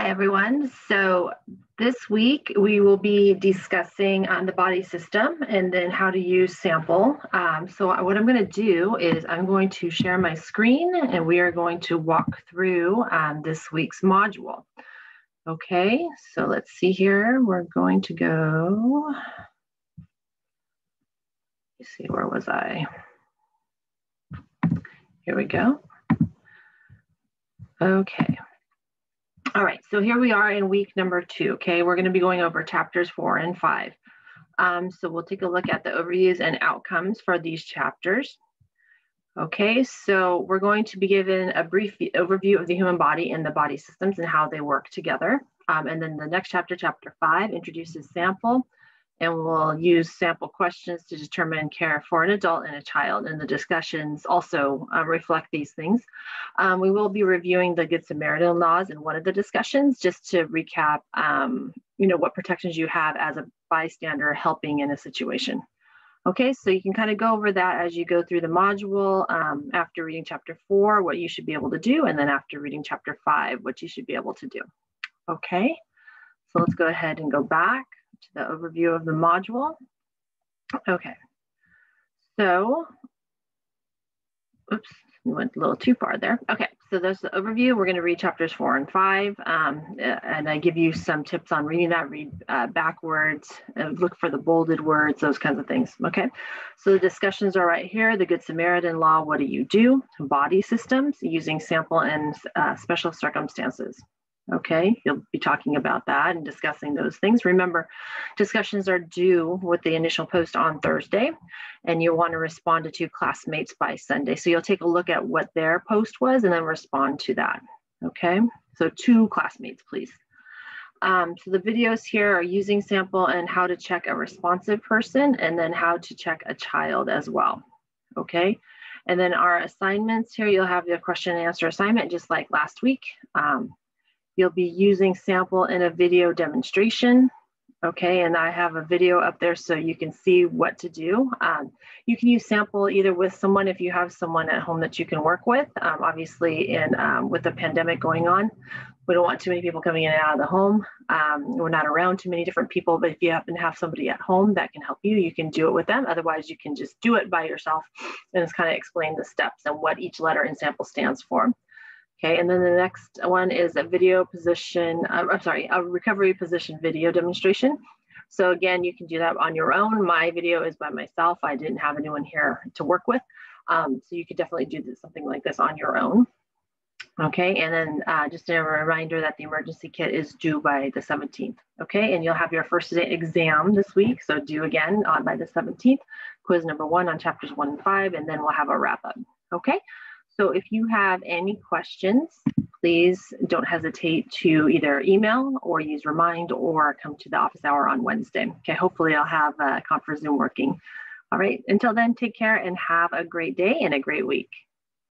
Hi, everyone. So this week we will be discussing the body system and then how to use sample. So what I'm going to do is I'm going to share my screen and we are going to walk through this week's module. Okay, so let's see here. We're going to go, let's see, where was I? Here we go. Okay. All right, so here we are in week number 2, okay? We're gonna be going over chapters 4 and 5. So we'll take a look at the overviews and outcomes for these chapters. Okay, so we're going to be given a brief overview of the human body and the body systems and how they work together. And then the next chapter, chapter 5, introduces sample, and we'll use sample questions to determine care for an adult and a child, and the discussions also reflect these things. We will be reviewing the Good Samaritan laws in one of the discussions, just to recap, what protections you have as a bystander helping in a situation. Okay, so you can kind of go over that as you go through the module, after reading chapter 4, what you should be able to do, and then after reading chapter 5, what you should be able to do. Okay, so let's go ahead and go back to the overview of the module. Okay, so, oops, we went a little too far there. Okay, so that's the overview. We're going to read chapters 4 and 5, and I give you some tips on reading that. Read backwards, look for the bolded words, those kinds of things. Okay, so the discussions are right here. The Good Samaritan law, what do you do? Body systems, using sample and special circumstances. Okay, you'll be talking about that and discussing those things. Remember, discussions are due with the initial post on Thursday, and you'll want to respond to 2 classmates by Sunday. So you'll take a look at what their post was and then respond to that. Okay, so 2 classmates, please. So the videos here are using sample and how to check a responsive person, and then how to check a child as well. Okay, and then our assignments here, you'll have the question and answer assignment just like last week. You'll be using sample in a video demonstration, okay? And I have a video up there so you can see what to do. You can use sample either with someone, if you have someone at home that you can work with. Obviously, with the pandemic going on, we don't want too many people coming in and out of the home. We're not around too many different people, but if you happen to have somebody at home that can help you, you can do it with them. Otherwise, you can just do it by yourself and just kind of explain the steps and what each letter in sample stands for. Okay, and then the next one is a recovery position video demonstration. So again, you can do that on your own. My video is by myself. I didn't have anyone here to work with. So you could definitely do something like this on your own. Okay, and then just a reminder that the emergency kit is due by the 17th. Okay, and you'll have your first exam this week. So due again by the 17th, quiz number 1 on chapters 1 and 5, and then we'll have a wrap up. Okay. So if you have any questions, please don't hesitate to either email or use Remind or come to the office hour on Wednesday. Okay, hopefully I'll have Conference Zoom working. All right, until then, take care and have a great day and a great week.